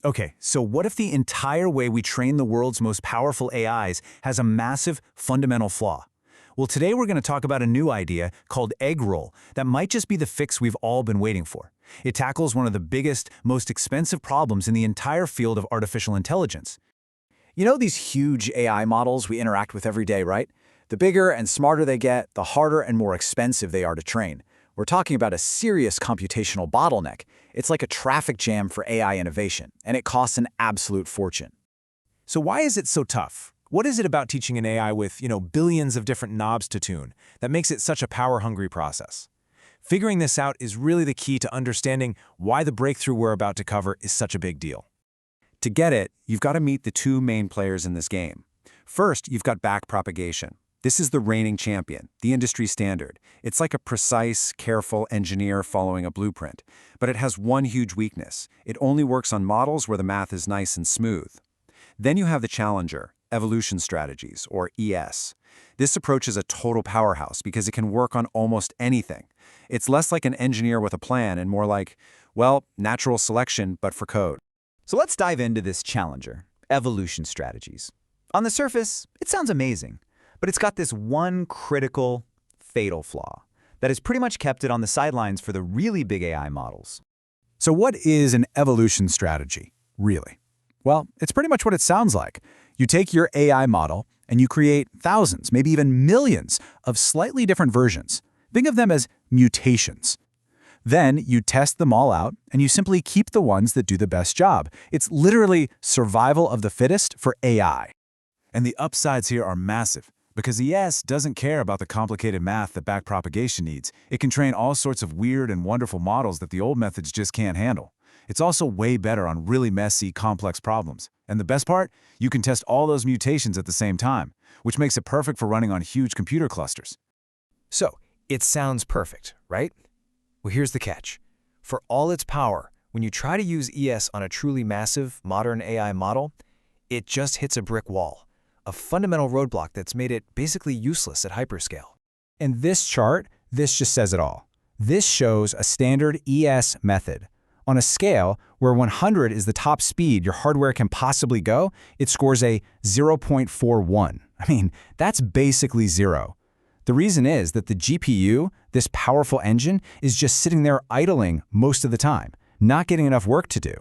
Okay, so what if the entire way we train the world's most powerful AIs has a massive, fundamental flaw? Well, today we're going to talk about a new idea called EGGROLL that might just be the fix we've all been waiting for. It tackles one of the biggest, most expensive problems in the entire field of artificial intelligence. You know these huge AI models we interact with every day, right? The bigger and smarter they get, the harder and more expensive they are to train. We're talking about a serious computational bottleneck. It's like a traffic jam for AI innovation, and it costs an absolute fortune. So why is it so tough? What is it about teaching an AI with, billions of different knobs to tune that makes it such a power-hungry process? Figuring this out is really the key to understanding why the breakthrough we're about to cover is such a big deal. To get it, you've got to meet the two main players in this game. First, you've got backpropagation. This is the reigning champion, the industry standard. It's like a precise, careful engineer following a blueprint. But it has one huge weakness. It only works on models where the math is nice and smooth. Then you have the challenger, evolution strategies, or ES. This approach is a total powerhouse because it can work on almost anything. It's less like an engineer with a plan and more like, well, natural selection, but for code. So let's dive into this challenger, evolution strategies. On the surface, it sounds amazing, but it's got this one critical, fatal flaw that has pretty much kept it on the sidelines for the really big AI models. So what is an evolution strategy, really? Well, it's pretty much what it sounds like. You take your AI model and you create thousands, maybe even millions of slightly different versions. Think of them as mutations. Then you test them all out and you simply keep the ones that do the best job. It's literally survival of the fittest for AI. And the upsides here are massive, because ES doesn't care about the complicated math that backpropagation needs. It can train all sorts of weird and wonderful models that the old methods just can't handle. It's also way better on really messy, complex problems. And the best part? You can test all those mutations at the same time, which makes it perfect for running on huge computer clusters. So, it sounds perfect, right? Well, here's the catch. For all its power, when you try to use ES on a truly massive, modern AI model, it just hits a brick wall, a fundamental roadblock that's made it basically useless at hyperscale. In this chart, this just says it all. This shows a standard ES method. On a scale where 100 is the top speed your hardware can possibly go, it scores a 0.41. I mean, that's basically zero. The reason is that the GPU, this powerful engine, is just sitting there idling most of the time, not getting enough work to do.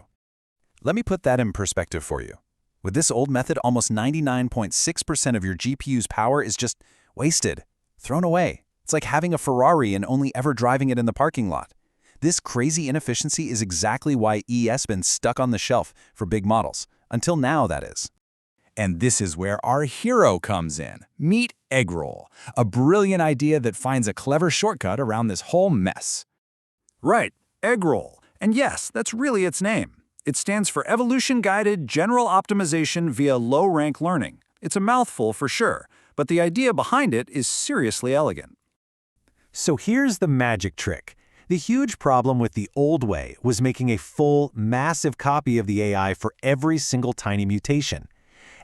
Let me put that in perspective for you. With this old method, almost 99.6% of your GPU's power is just wasted, thrown away. It's like having a Ferrari and only ever driving it in the parking lot. This crazy inefficiency is exactly why ES has been stuck on the shelf for big models. Until now, that is. And this is where our hero comes in. Meet EGGROLL, a brilliant idea that finds a clever shortcut around this whole mess. Right, EGGROLL. And yes, that's really its name. It stands for Evolution-Guided General Optimization via Low-Rank Learning. It's a mouthful for sure, but the idea behind it is seriously elegant. So here's the magic trick. The huge problem with the old way was making a full, massive copy of the AI for every single tiny mutation.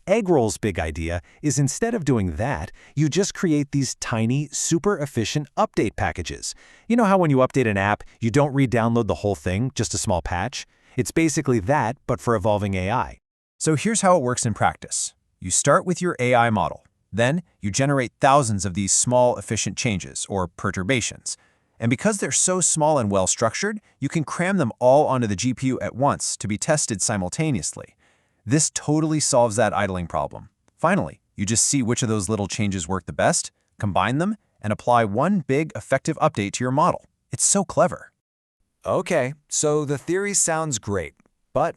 EGGROLL's big idea is instead of doing that, you just create these tiny, super efficient update packages. You know how when you update an app, you don't re-download the whole thing, just a small patch? It's basically that, but for evolving AI. So here's how it works in practice. You start with your AI model. Then you generate thousands of these small, efficient changes, or perturbations. And because they're so small and well-structured, you can cram them all onto the GPU at once to be tested simultaneously. This totally solves that idling problem. Finally, you just see which of those little changes work the best, combine them, and apply one big, effective update to your model. It's so clever. Okay, so the theory sounds great, but,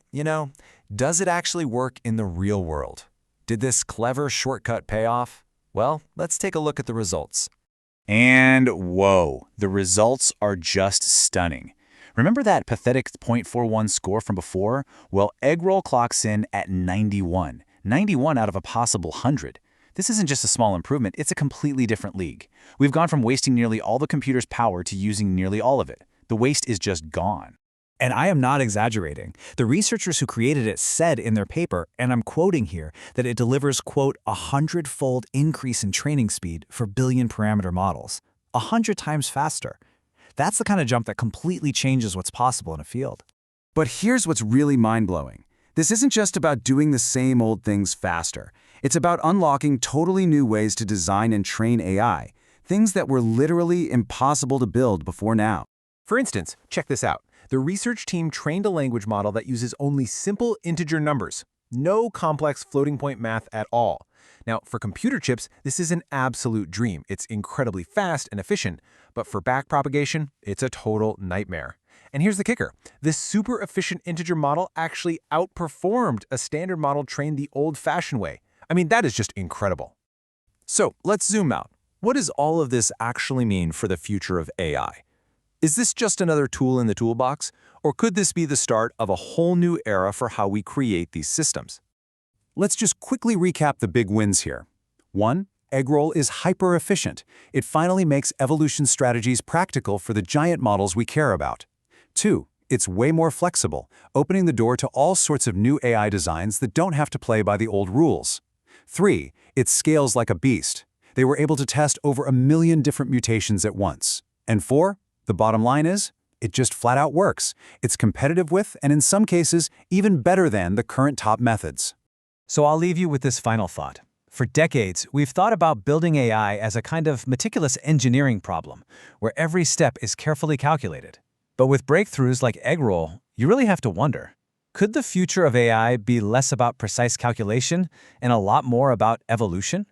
does it actually work in the real world? Did this clever shortcut pay off? Well, let's take a look at the results. And whoa, the results are just stunning. Remember that pathetic 0.41 score from before? Well, EGGROLL clocks in at 91. 91 out of a possible 100. This isn't just a small improvement, it's a completely different league. We've gone from wasting nearly all the computer's power to using nearly all of it. The waste is just gone. And I am not exaggerating. The researchers who created it said in their paper, and I'm quoting here, that it delivers, quote, 100-fold increase in training speed for billion-parameter models. 100 times faster. That's the kind of jump that completely changes what's possible in a field. But here's what's really mind-blowing. This isn't just about doing the same old things faster. It's about unlocking totally new ways to design and train AI, things that were literally impossible to build before now. For instance, check this out. The research team trained a language model that uses only simple integer numbers. No complex floating point math at all. Now, for computer chips, this is an absolute dream. It's incredibly fast and efficient, but for backpropagation, it's a total nightmare. And here's the kicker. This super efficient integer model actually outperformed a standard model trained the old-fashioned way. I mean, that is just incredible. So let's zoom out. What does all of this actually mean for the future of AI? Is this just another tool in the toolbox, or could this be the start of a whole new era for how we create these systems? Let's just quickly recap the big wins here. 1. EGGROLL is hyper-efficient. It finally makes evolution strategies practical for the giant models we care about. 2. It's way more flexible, opening the door to all sorts of new AI designs that don't have to play by the old rules. 3. It scales like a beast. They were able to test over 1 million different mutations at once. And 4. The bottom line is, it just flat out works. It's competitive with, and in some cases, even better than the current top methods. So I'll leave you with this final thought. For decades, we've thought about building AI as a kind of meticulous engineering problem, where every step is carefully calculated. But with breakthroughs like EGGROLL, you really have to wonder, could the future of AI be less about precise calculation and a lot more about evolution?